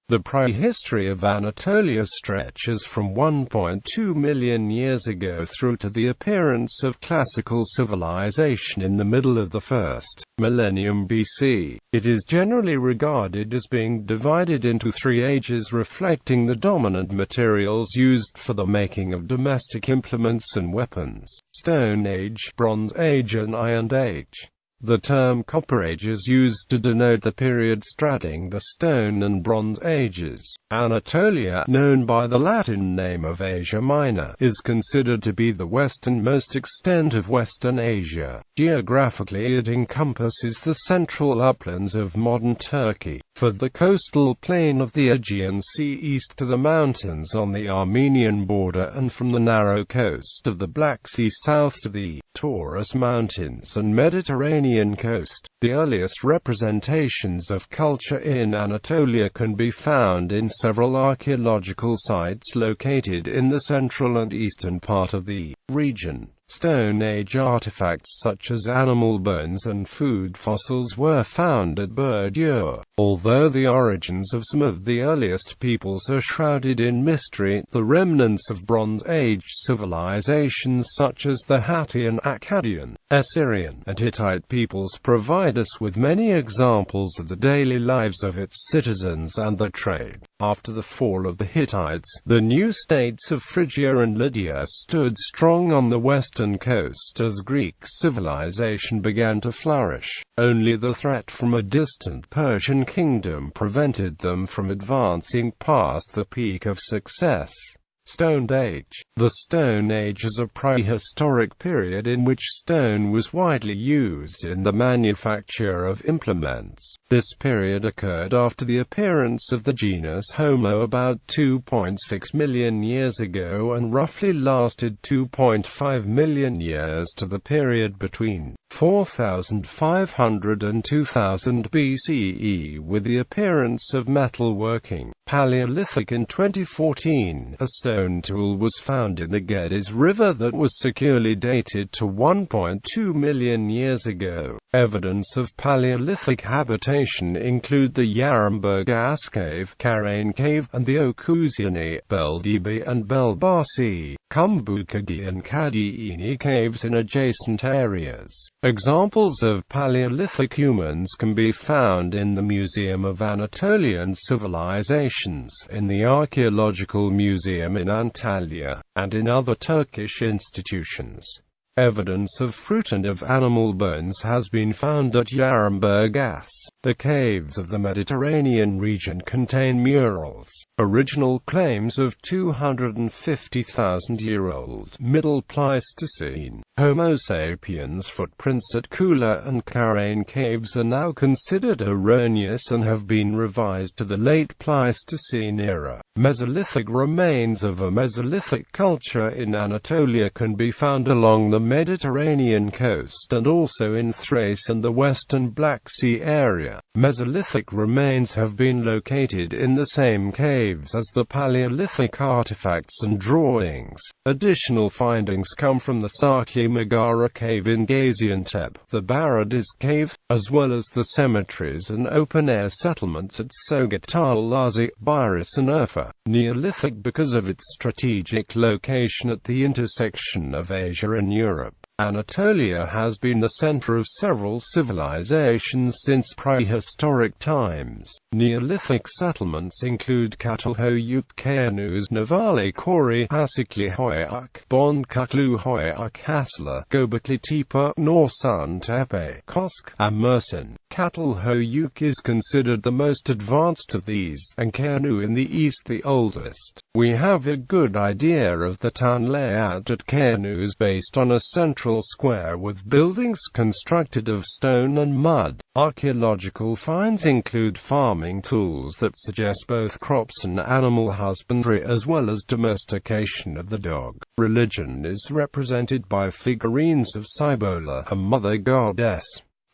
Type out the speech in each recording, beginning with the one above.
The prehistory of Anatolia stretches from 1.2 million years ago through to the appearance of classical civilization in the middle of the first millennium BC. It is generally regarded as being divided into three ages reflecting the dominant materials used for the making of domestic implements and weapons: Stone Age, Bronze Age and Iron Age. The term Copper Age is used to denote the period straddling the Stone and Bronze Ages. Anatolia, known by the Latin name of Asia Minor, is considered to be the westernmost extent of Western Asia. Geographically, it encompasses the central uplands of modern Turkey, for the coastal plain of the Aegean Sea east to the mountains on the Armenian border, and from the narrow coast of the Black Sea south to the Taurus Mountains and Mediterranean coast. The earliest representations of culture in Anatolia can be found in several archaeological sites located in the central and eastern part of the region. Stone Age artifacts such as animal bones and food fossils were found at Burdure. Although the origins of some of the earliest peoples are shrouded in mystery, the remnants of Bronze Age civilizations such as the Hattian, Akkadian, Assyrian, and Hittite peoples provide us with many examples of the daily lives of its citizens and their trade. After the fall of the Hittites, the new states of Phrygia and Lydia stood strong on the western coast as Greek civilization began to flourish. Only the threat from a distant Persian kingdom prevented them from advancing past the peak of success. Stone Age. The Stone Age is a prehistoric period in which stone was widely used in the manufacture of implements. This period occurred after the appearance of the genus Homo about 2.6 million years ago and roughly lasted 2.5 million years to the period between 4500 and 2000 BCE with the appearance of metalworking. Paleolithic. In 2014, a stone tool was found in the Geddes River that was securely dated to 1.2 million years ago. Evidence of Paleolithic habitation include the Yaremberg Ass Cave, Karroum Cave, and the Okuziani, Beldibi and Belbasi, Kumbukagi and Kadiini caves in adjacent areas. Examples of Paleolithic humans can be found in the Museum of Anatolian Civilizations, in the Archaeological Museum in Antalya, and in other Turkish institutions. Evidence of fruit and of animal bones has been found at Yaremberg Ass. The caves of the Mediterranean region contain murals. Original claims of 250,000-year-old Middle Pleistocene Homo sapiens footprints at Kula and Karroum caves are now considered erroneous and have been revised to the late Pleistocene era. Mesolithic remains of a Mesolithic culture in Anatolia can be found along the Mediterranean coast and also in Thrace and the western Black Sea area. Mesolithic remains have been located in the same caves as the Paleolithic artifacts and drawings. Additional findings come from the Sakli Megara cave in Gaziantep, the Baradiz cave, as well as the cemeteries and open-air settlements at Sogatal Lazi, Biris and Urfa. Neolithic because of its strategic location at the intersection of Asia and Europe. Anatolia has been the center of several civilizations since prehistoric times. Neolithic settlements include Catalhoyuk, Kayanus, Navali Kori, Hasikli Hoyak, Bon Kaklu Hoyak, Hasla, Gobekli Tepe, Norsun Tepe, Kosk, and Mersin. Catalhoyuk is considered the most advanced of these, and Kayanu in the east the oldest. We have a good idea of the town layout at Kayanus based on a central square with buildings constructed of stone and mud. Archaeological finds include farming tools that suggest both crops and animal husbandry as well as domestication of the dog. Religion is represented by figurines of Cibola, a mother goddess.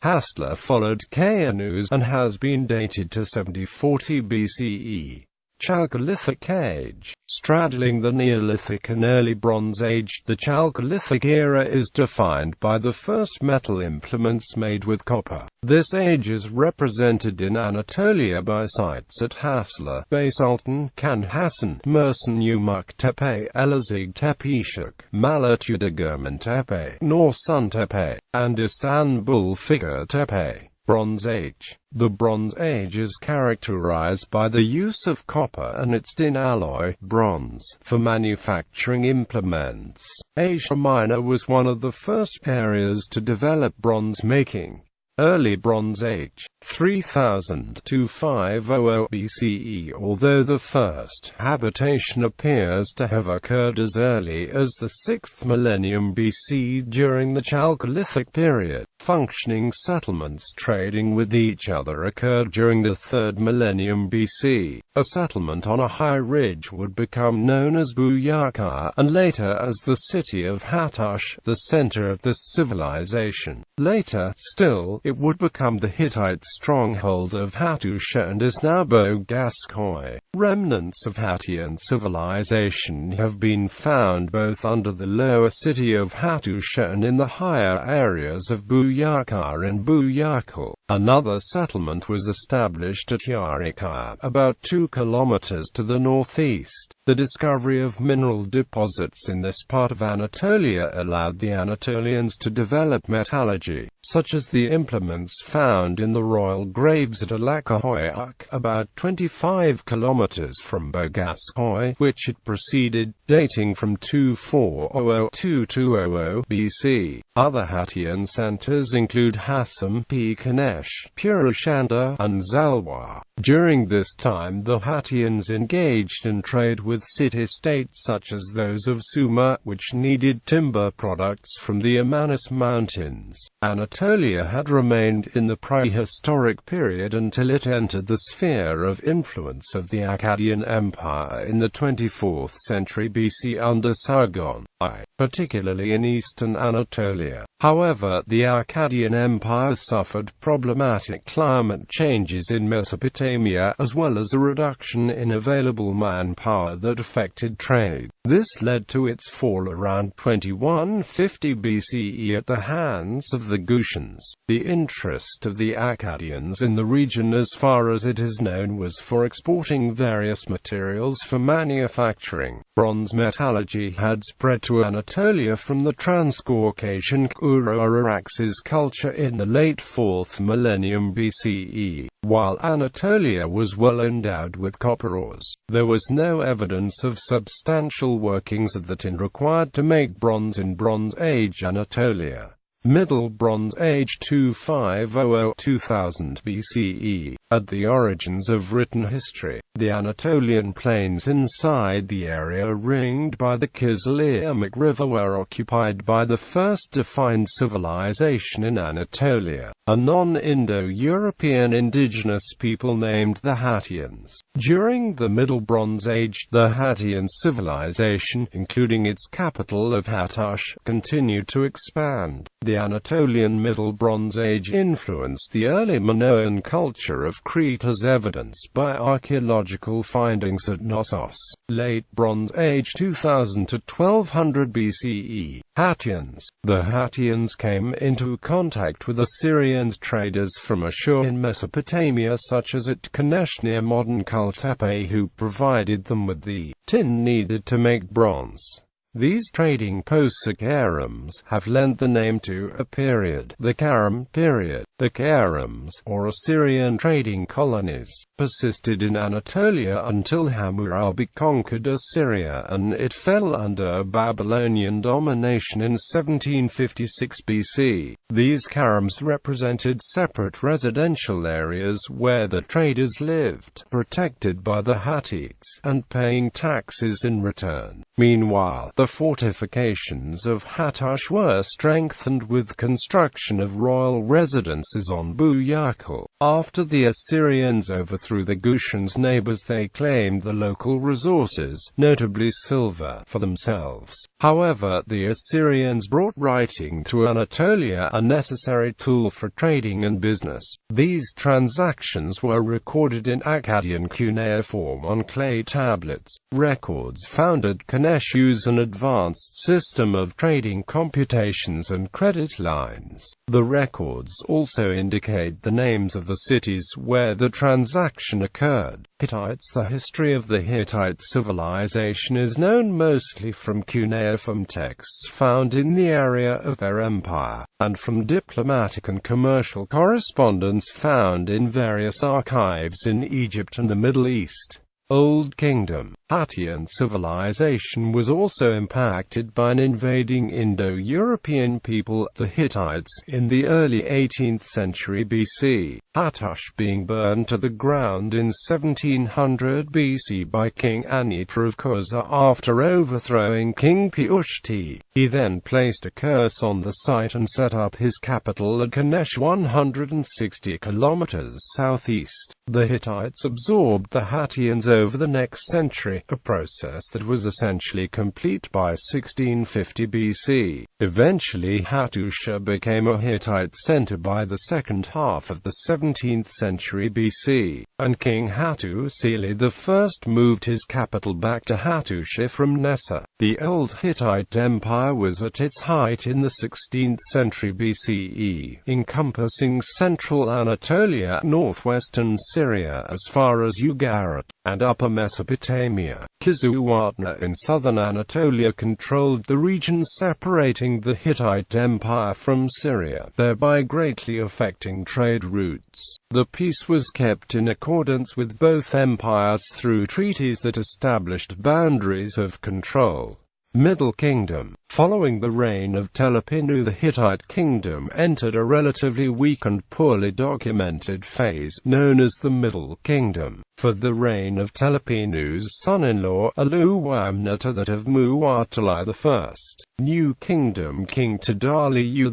Hasla followed Kayanus and has been dated to 7040 BCE. Chalcolithic Age. Straddling the Neolithic and early Bronze Age, the Chalcolithic era is defined by the first metal implements made with copper. This age is represented in Anatolia by sites at Hasla, Baysultan, Kan Hasan, Mersin Yumak Tepe, Elazig Tepeshuk, Malatudagurman Tepe, Norsun Tepe, and Istanbul Fikir Tepe. Bronze Age. The Bronze Age is characterized by the use of copper and its dinalloy, bronze, for manufacturing implements. Asia Minor was one of the first areas to develop bronze making. Early Bronze Age, 3000 to 500 BCE. Although the first habitation appears to have occurred as early as the 6th millennium BC during the Chalcolithic period, functioning settlements trading with each other occurred during the 3rd millennium BC. A settlement on a high ridge would become known as Buyaka, and later as the city of Hattush, the center of this civilization. Later, still, it would become the Hittite stronghold of Hattusha and is now Bogascoy. Remnants of Hattian civilization have been found both under the lower city of Hattusha and in the higher areas of Buyaka and Buyakal. Another settlement was established at Yarika, about 2 kilometers to the northeast. The discovery of mineral deposits in this part of Anatolia allowed the Anatolians to develop metallurgy, such as the implements found in the royal graves at Alacahoyak, about 25 kilometers from Bogascoy, which it preceded, dating from 2400–200 BC. Other Hattian centers include Hassam, Pekanesh, Purushanda, and Zalwa. During this time the Hattians engaged in trade with city-states such as those of Sumer, which needed timber products from the Amanus Mountains. Anatolia had remained in the prehistoric period until it entered the sphere of influence of the Akkadian Empire in the 24th century BC under Sargon I, particularly in eastern Anatolia. However, the Akkadian Empire suffered problematic climate changes in Mesopotamia as well as a reduction in available manpower that affected trade. This led to its fall around 2150 BCE at the hands of the Gutians. The interest of the Akkadians in the region as far as it is known was for exporting various materials for manufacturing. Bronze metallurgy had spread to Anatolia from the Transcaucasian Kura-Araxes culture in the late 4th millennium BCE. While Anatolia was well endowed with copper ores, there was no evidence of substantial workings of the tin required to make bronze in Bronze Age Anatolia. Middle Bronze Age 2500–2000 BCE. At the origins of written history, the Anatolian plains inside the area ringed by the Kızılırmak River were occupied by the first defined civilization in Anatolia, a non-Indo-European indigenous people named the Hattians. During the Middle Bronze Age, the Hattian civilization, including its capital of Hattush, continued to expand. The Anatolian Middle Bronze Age influenced the early Minoan culture of Crete as evidenced by archaeological findings at Knossos. Late Bronze Age 2000 to 1200 BCE. Hattians. The Hattians came into contact with Assyrian traders from Ashur in Mesopotamia such as at Kanesh near modern Kaltepe, who provided them with the tin needed to make bronze. These trading posts or Karroums have lent the name to a period, the Karroum Period. The Karroums, or Assyrian trading colonies, persisted in Anatolia until Hammurabi conquered Assyria and it fell under Babylonian domination in 1756 BC. These Karroums represented separate residential areas where the traders lived, protected by the Hittites, and paying taxes in return. Meanwhile, the The fortifications of Hattush were strengthened with construction of royal residences on Buyukal. After the Assyrians overthrew the Gutians' neighbors, they claimed the local resources, notably silver, for themselves. However, the Assyrians brought writing to Anatolia, a necessary tool for trading and business. These transactions were recorded in Akkadian cuneiform on clay tablets. Records found at Kanesh use an advanced system of trading computations and credit lines. The records also indicate the names of the cities where the transaction occurred. Hittites. The history of the Hittite civilization is known mostly from cuneiform texts found in the area of their empire, and from diplomatic and commercial correspondence found in various archives in Egypt and the Middle East. Old Kingdom. Hattian civilization was also impacted by an invading Indo-European people, the Hittites, in the early 18th century BC, Hattush being burned to the ground in 1700 BC by King Kaygtr of Kusa after overthrowing King Peushti. He then placed a curse on the site and set up his capital at Kanesh, 160 kilometers southeast. The Hittites absorbed the Hattians over the next century, a process that was essentially complete by 1650 BC. Eventually Hattusha became a Hittite center by the second half of the 17th century BC, and King Hattusili I moved his capital back to Hattusha from Nessa. The old Hittite Empire was at its height in the 16th century BCE, encompassing central Anatolia, northwestern Syria as far as Ugarit, and upper Mesopotamia. Kizzuwatna in southern Anatolia controlled the region separating the Hittite Empire from Syria, thereby greatly affecting trade routes. The peace was kept in accordance with both empires through treaties that established boundaries of control. Middle Kingdom. Following the reign of Telipinu, the Hittite kingdom entered a relatively weak and poorly documented phase, known as the Middle Kingdom. For the reign of Telipinu's son-in-law, Aluwamnata, that of Mu'atali I, New Kingdom King Tadaliu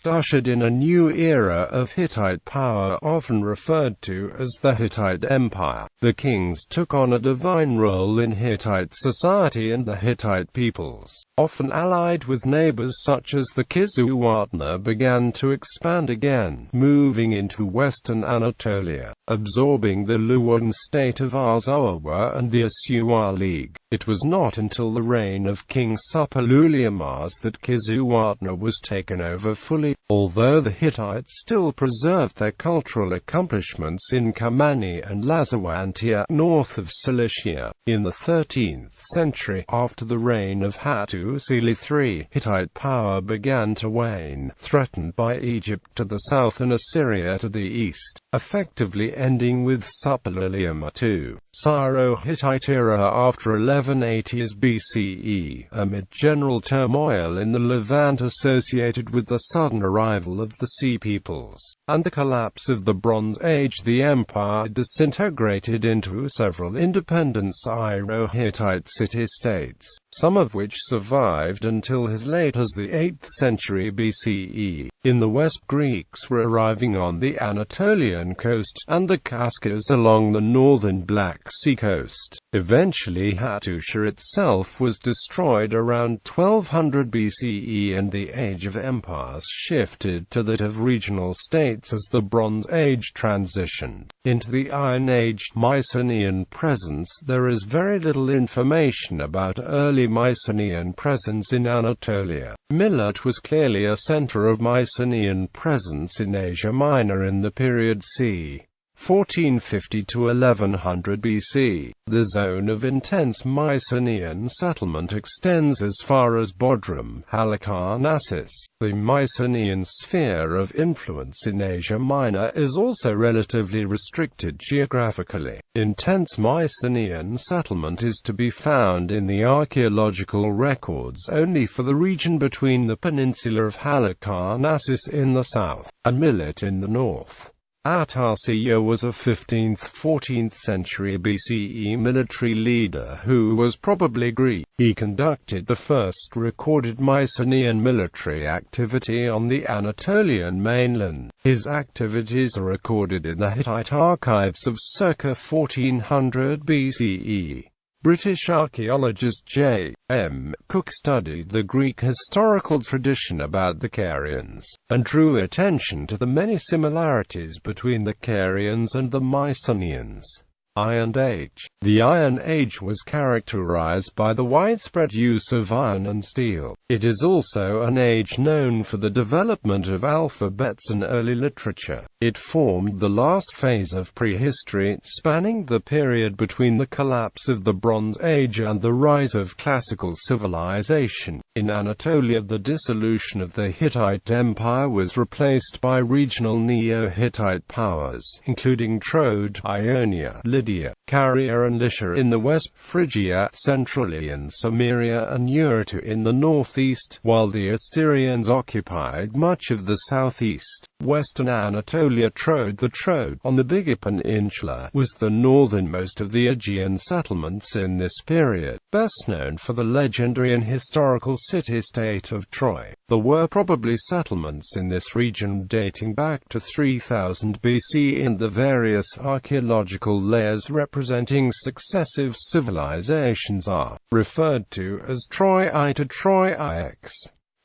I ushered in a new era of Hittite power, often referred to as the Hittite Empire. The kings took on a divine role in Hittite society and the Hittite peoples, often allied with neighbors such as the Kizzuwatna, began to expand again, moving into western Anatolia, absorbing the Luwian state of Arzawa and the Asua League. It was not until the reign of King Suppiluliamas that Kizzuwatna was taken over fully, although the Hittites still preserved their cultural accomplishments in Kamani and Lazawantia, north of Cilicia. In the 13th century, after the reign of Hattusili III, Hittite power began to wane, threatened by Egypt to the south and Assyria to the east, effectively ending with Suppiluliuma II. Syro-Hittite era after 1180s BCE, amid general turmoil in the Levant associated with the sudden arrival of the Sea Peoples, and the collapse of the Bronze Age, the empire disintegrated into several independent Syro-Hittite city-states, some of which survived until as late as the 8th century BCE. In the west, Greeks were arriving on the Anatolian coast, and the Kaskas along the northern Black Sea coast. Eventually Hattusha itself was destroyed around 1200 BCE, and the Age of Empires shifted to that of regional states as the Bronze Age transitioned into the Iron Age. Mycenaean Presence. There is very little information about early Mycenaean presence in Anatolia. Milet was clearly a center of Mycenaean presence in Asia Minor in the period c. 1450 to 1100 BC. The zone of intense Mycenaean settlement extends as far as Bodrum, Halicarnassus. The Mycenaean sphere of influence in Asia Minor is also relatively restricted geographically. Intense Mycenaean settlement is to be found in the archaeological records only for the region between the peninsula of Halicarnassus in the south, and Milet in the north. At-Assyria was a 15th–14th century BCE military leader who was probably Greek. He conducted the first recorded Mycenaean military activity on the Anatolian mainland. His activities are recorded in the Hittite archives of circa 1400 BCE. British archaeologist J. M. Cook studied the Greek historical tradition about the Carians, and drew attention to the many similarities between the Carians and the Mycenaeans. Iron Age. The Iron Age was characterized by the widespread use of iron and steel. It is also an age known for the development of alphabets and early literature. It formed the last phase of prehistory, spanning the period between the collapse of the Bronze Age and the rise of classical civilization. In Anatolia, the dissolution of the Hittite Empire was replaced by regional Neo-Hittite powers, including Troad, Ionia, Lydia, Caria and Lycia in the west, Phrygia, centrally and Cimmeria and Urartu in the northeast, while the Assyrians occupied much of the southeast. Western Anatolia. The Troad, on the bigger peninsula, was the northernmost of the Aegean settlements in this period, best known for the legendary and historical city-state of Troy. There were probably settlements in this region dating back to 3000 BC, and the various archaeological layers representing successive civilizations are referred to as Troy-I to Troy-IX.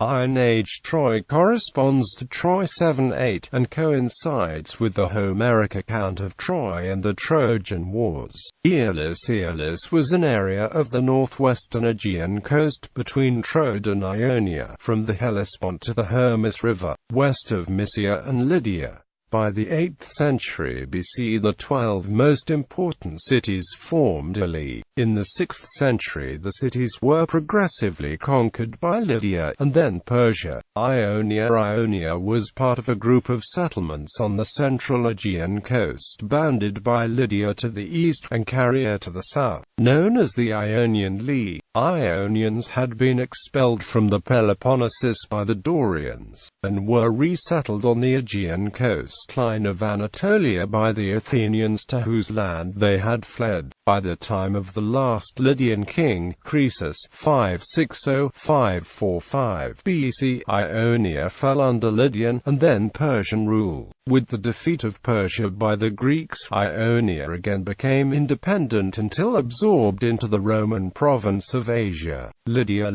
Iron Age. Troy corresponds to Troy 7-8 and coincides with the Homeric account of Troy and the Trojan Wars. Aeolis was an area of the northwestern Aegean coast between Troad and Ionia, from the Hellespont to the Hermus River, west of Mysia and Lydia. By the 8th century BC, the 12 most important cities formed a league. In the 6th century, the cities were progressively conquered by Lydia, and then Persia. Ionia was part of a group of settlements on the central Aegean coast, bounded by Lydia to the east, and Caria to the south. Known as the Ionian League, Ionians had been expelled from the Peloponnesus by the Dorians, and were resettled on the Aegean coastline of Anatolia by the Athenians, to whose land they had fled. By the time of the last Lydian king, Croesus, 560–545 BC, Ionia fell under Lydian, and then Persian rule. With the defeat of Persia by the Greeks, Ionia again became independent until absorbed into the Roman province of Asia. Lydia,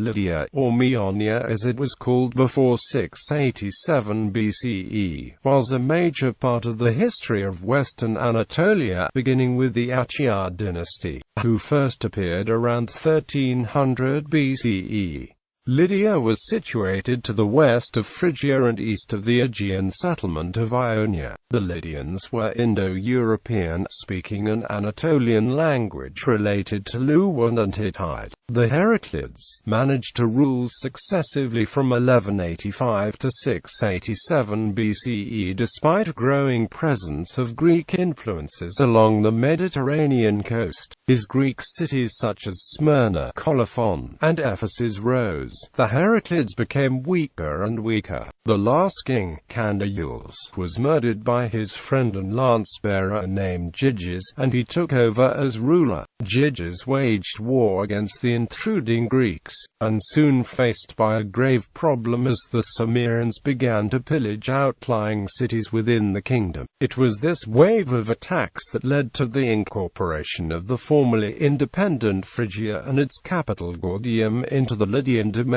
or Meonia as it was called before 687 BCE, was a major part of the history of Western Anatolia, beginning with the Achaemenid dynasty, who first appeared around 1300 BCE. Lydia was situated to the west of Phrygia and east of the Aegean settlement of Ionia. The Lydians were Indo-European, speaking an Anatolian language related to Luwian and Hittite. The Heraclids managed to rule successively from 1185 to 687 BCE despite a growing presence of Greek influences along the Mediterranean coast. His Greek cities such as Smyrna, Colophon, and Ephesus rose. The Heraclids became weaker and weaker. The last king, Candaeus, was murdered by his friend and lance-bearer named Gyges, and he took over as ruler. Gyges waged war against the intruding Greeks, and soon faced by a grave problem as the Cimmerians began to pillage outlying cities within the kingdom. It was this wave of attacks that led to the incorporation of the formerly independent Phrygia and its capital Gordium into the Lydian domain.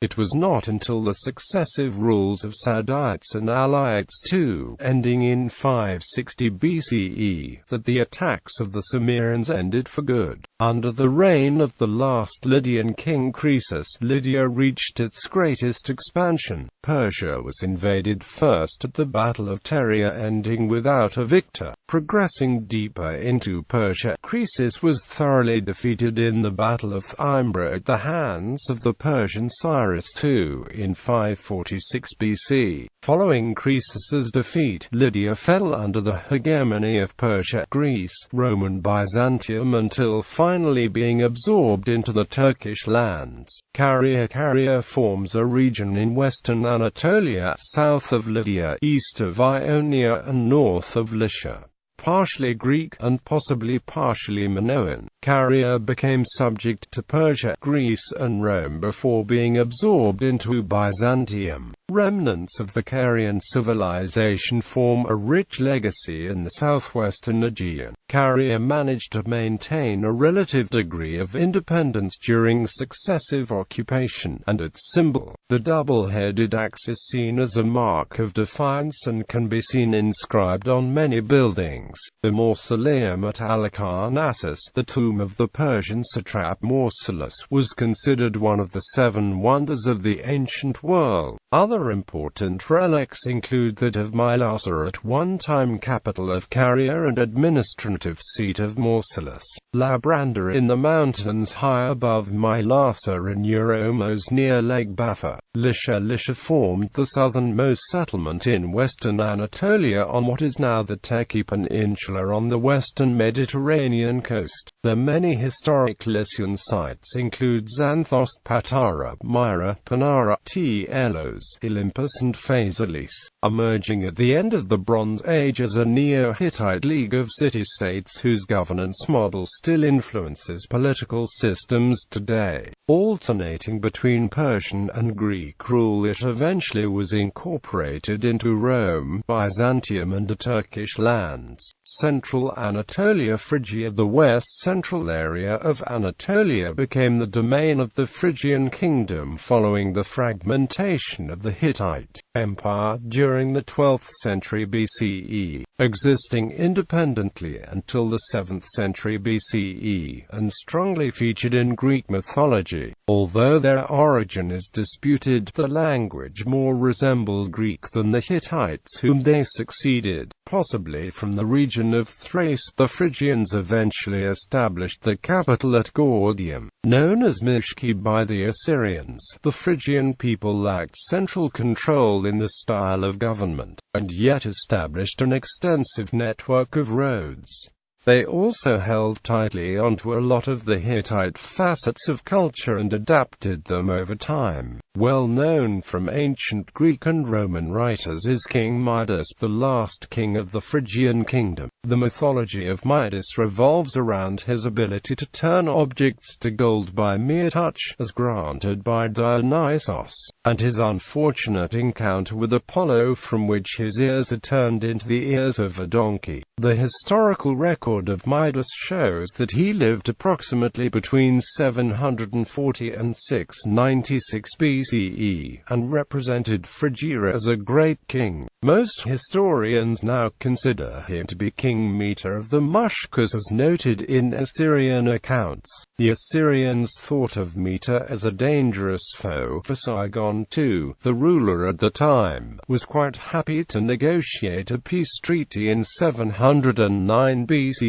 It was not until the successive rules of Sadites and Alaites II, ending in 560 BCE, that the attacks of the Cimmerians ended for good. Under the reign of the last Lydian king Croesus, Lydia reached its greatest expansion. Persia was invaded first at the Battle of Pteria, ending without a victor. Progressing deeper into Persia, Croesus was thoroughly defeated in the Battle of Thymbra at the hands of the Persian Cyrus II in 546 BC. Following Croesus's defeat, Lydia fell under the hegemony of Persia, Greece, Roman Byzantium until 5 finally being absorbed into the Turkish lands. Kaygtr forms a region in western Anatolia, south of Lydia, east of Ionia and north of Lycia. Partially Greek, and possibly partially Minoan, Kaygtr became subject to Persia, Greece and Rome before being absorbed into Byzantium. Remnants of the Karyoum civilization form a rich legacy in the southwestern Aegean. Kaygtr managed to maintain a relative degree of independence during successive occupation, and its symbol, the double-headed axe, is seen as a mark of defiance and can be seen inscribed on many buildings. The Mausoleum at Halicarnassus, the tomb of the Persian satrap Mausolus, was considered one of the 7 wonders of the ancient world. Other important relics include that of Mylasa, at one time capital of Kaygtr and administrative seat of Mausolus, Labranda in the mountains high above Mylasa in Euromos near Lake Baffa, Lycia. Lycia formed the southernmost settlement in western Anatolia on what is now the Turkey Peninsula on the western Mediterranean coast. The many historic Lycian sites include Xanthos, Patara, Myra, Panara, Telos, Olympus and Phaselis. Emerging at the end of the Bronze Age as a Neo-Hittite league of city-states whose governance model still influences political systems today. Alternating between Persian and Greek rule, it eventually was incorporated into Rome, Byzantium and the Turkish lands. Central Anatolia, Phrygia. The west-central area of Anatolia became the domain of the Phrygian kingdom following the fragmentation of the Hittite Empire during the 12th century BCE, existing independently until the 7th century BCE, and strongly featured in Greek mythology. Although their origin is disputed, the language more resembled Greek than the Hittites whom they succeeded. Possibly from the region of Thrace, the Phrygians eventually established the capital at Gordium, known as Mishki by the Assyrians. The Phrygian people lacked central control in the style of government, and yet established an extensive network of roads. They also held tightly onto a lot of the Hittite facets of culture and adapted them over time. Well known from ancient Greek and Roman writers is King Midas, the last king of the Phrygian kingdom. The mythology of Midas revolves around his ability to turn objects to gold by mere touch, as granted by Dionysos, and his unfortunate encounter with Apollo, from which his ears are turned into the ears of a donkey. The historical record of Midas shows that he lived approximately between 740 and 696 BCE, and represented Phrygia as a great king. Most historians now consider him to be Kingmeter of the Mushkas, as noted in Assyrian accounts. The Assyrians thought of Meter as a dangerous foe for Sargon II. The ruler at the time was quite happy to negotiate a peace treaty in 709 BCE.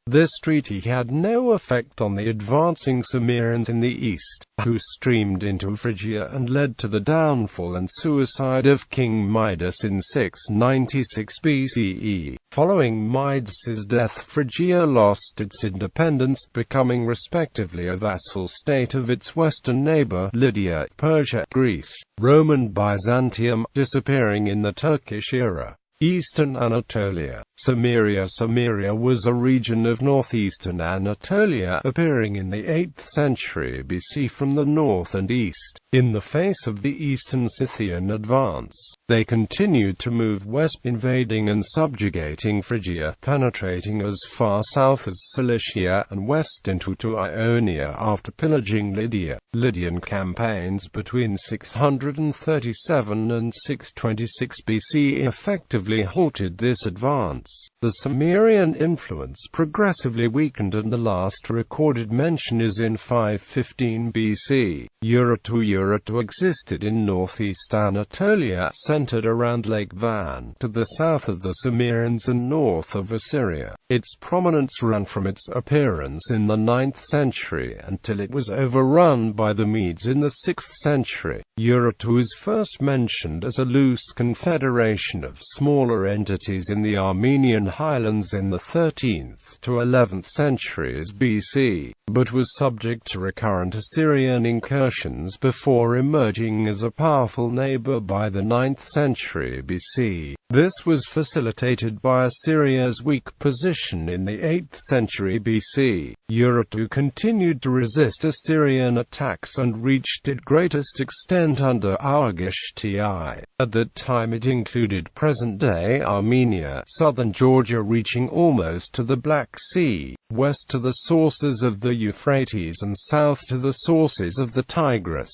This treaty had no effect on the advancing Cimmerians in the east, who streamed into Phrygia and led to the downfall and suicide of King Midas in 696 BCE. Following Midas's death, Phrygia lost its independence, becoming respectively a vassal state of its western neighbor, Lydia, Persia, Greece, Rome and Byzantium, disappearing in the Turkish era. Eastern Anatolia. Cimmeria. Cimmeria was a region of northeastern Anatolia, appearing in the 8th century BC from the north and east. In the face of the Eastern Scythian advance, they continued to move west, invading and subjugating Phrygia, penetrating as far south as Cilicia and west into Ionia after pillaging Lydia. Lydian campaigns between 637 and 626 BC effectively halted this advance. The Cimmerian influence progressively weakened, and the last recorded mention is in 515 BC. Urartu existed in northeast Anatolia, centered around Lake Van, to the south of the Cimmerians and north of Assyria. Its prominence ran from its appearance in the 9th century until it was overrun by the Medes in the 6th century. Urartu is first mentioned as a loose confederation of smaller entities in the Armenian highlands in the 13th to 11th centuries BC, but was subject to recurrent Assyrian incursions before emerging as a powerful neighbor by the 9th century BC. This was facilitated by Assyria's weak position in the 8th century BC. Urartu continued to resist Assyrian attacks and reached its greatest extent under Argesh.Ti. At that time it included present-day Armenia, southern Georgia reaching almost to the Black Sea, west to the sources of the Euphrates and south to the sources of the Tigris.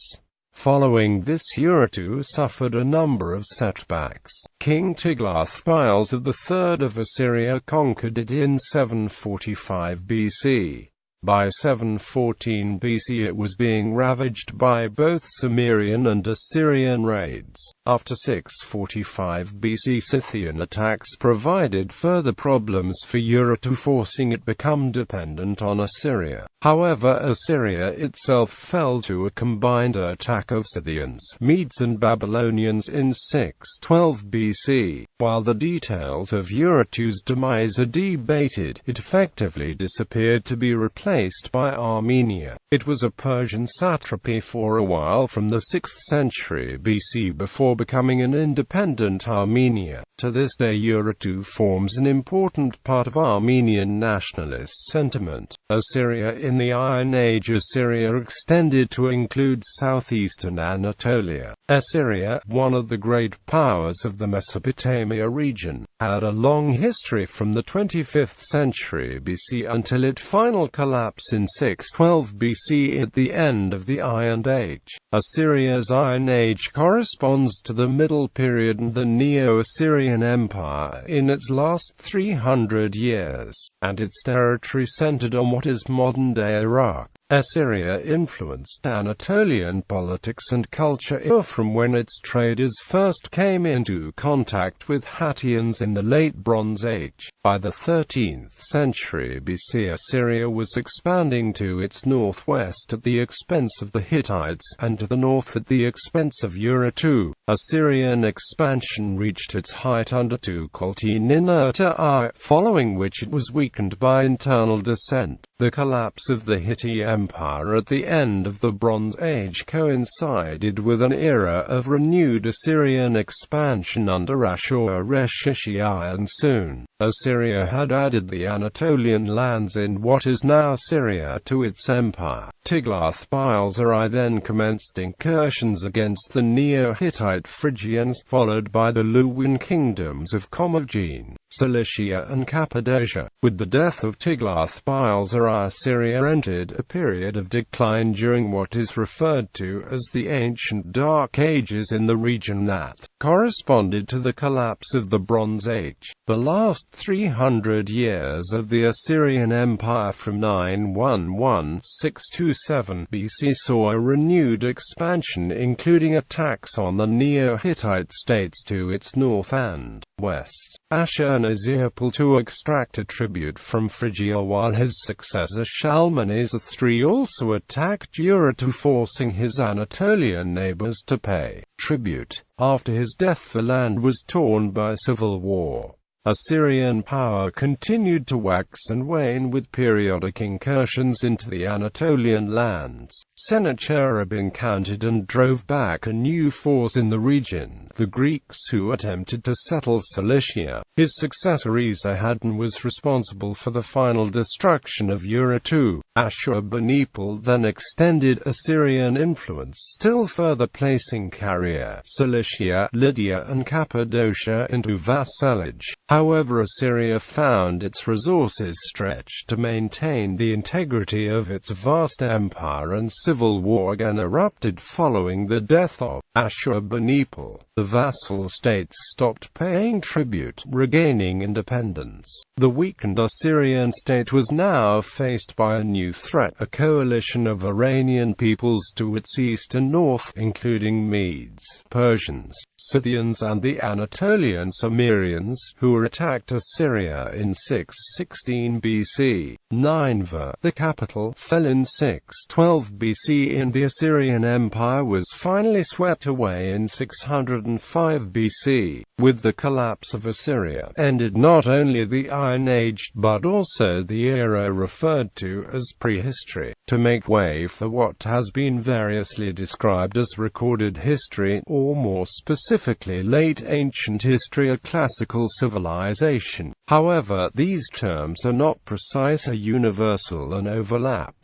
Following this, Urartu suffered a number of setbacks. King Tiglath-Pileser III of Assyria conquered it in 745 BC. By 714 BC it was being ravaged by both Cimmerian and Assyrian raids. After 645 BC, Scythian attacks provided further problems for Urartu, forcing it to become dependent on Assyria. However, Assyria itself fell to a combined attack of Scythians, Medes and Babylonians in 612 BC. While the details of Urartu's demise are debated, it effectively disappeared to be replaced by Armenia. It was a Persian satrapy for a while from the 6th century BC before becoming an independent Armenia. To this day, Urartu forms an important part of Armenian nationalist sentiment. Assyria in the Iron Age. Assyria extended to include southeastern Anatolia. Assyria, one of the great powers of the Mesopotamia region, had a long history from the 25th century BC until its final collapse in 612 BC at the end of the Iron Age. Assyria's Iron Age corresponds to the Middle Period and the Neo-Assyrian Empire in its last 300 years, and its territory centered on what is modern-day Iraq. Assyria influenced Anatolian politics and culture from when its traders first came into contact with Hattians in the late Bronze Age. By the 13th century BC, Assyria was expanding to its northwest at the expense of the Hittites, and to the north at the expense of Urartu. Assyrian expansion reached its height under Tukulti-Ninurta-I, following which it was weakened by internal dissent. The collapse of the Hittite Empire at the end of the Bronze Age coincided with an era of renewed Assyrian expansion under Ashur-resh-ishi-I, and soon, Assyria had added the Anatolian lands in what is now Syria to its empire. Tiglath-Pileser I then commenced incursions against the Neo-Hittite Phrygians, followed by the Luwian kingdoms of Commagene, Cilicia and Cappadocia. With the death of Tiglath-Pileser I, Assyria entered a period of decline during what is referred to as the Ancient Dark Ages in the region that corresponded to the collapse of the Bronze Age. The last 300 years of the Assyrian Empire from 911–627 BC saw a renewed expansion, including attacks on the Neo-Hittite states to its north and west. Ashurnasirpal II extracted tribute from Phrygia, while his successor Shalmaneser III also attacked Urartu, forcing his Anatolian neighbors to pay tribute. After his death, the land was torn by civil war. Assyrian power continued to wax and wane with periodic incursions into the Anatolian lands. Sennacherib encountered and drove back a new force in the region, the Greeks, who attempted to settle Cilicia. His successor Esarhaddon was responsible for the final destruction of Urartu. Ashurbanipal then extended Assyrian influence still further, placing Caria, Cilicia, Lydia and Cappadocia into vassalage. However, Assyria found its resources stretched to maintain the integrity of its vast empire, and civil war again erupted following the death of Ashurbanipal. The vassal states stopped paying tribute, regaining independence. The weakened Assyrian state was now faced by a new threat, a coalition of Iranian peoples to its east and north, including Medes, Persians, Scythians and the Anatolian Cimmerians, who attacked Assyria in 616 BC. Nineveh, the capital, fell in 612 BC, and the Assyrian Empire was finally swept away in 605 BC. With the collapse of Assyria, ended not only the Iron Age, but also the era referred to as prehistory. To make way for what has been variously described as recorded history, or more specifically late ancient history or classical civilization. However, these terms are not precise or universal and overlap.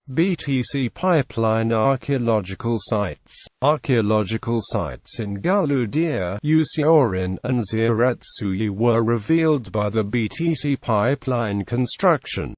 BTC pipeline archaeological sites. Archaeological sites in Galudia, Usiorin, and Ziretsuyi were revealed by the BTC pipeline construction.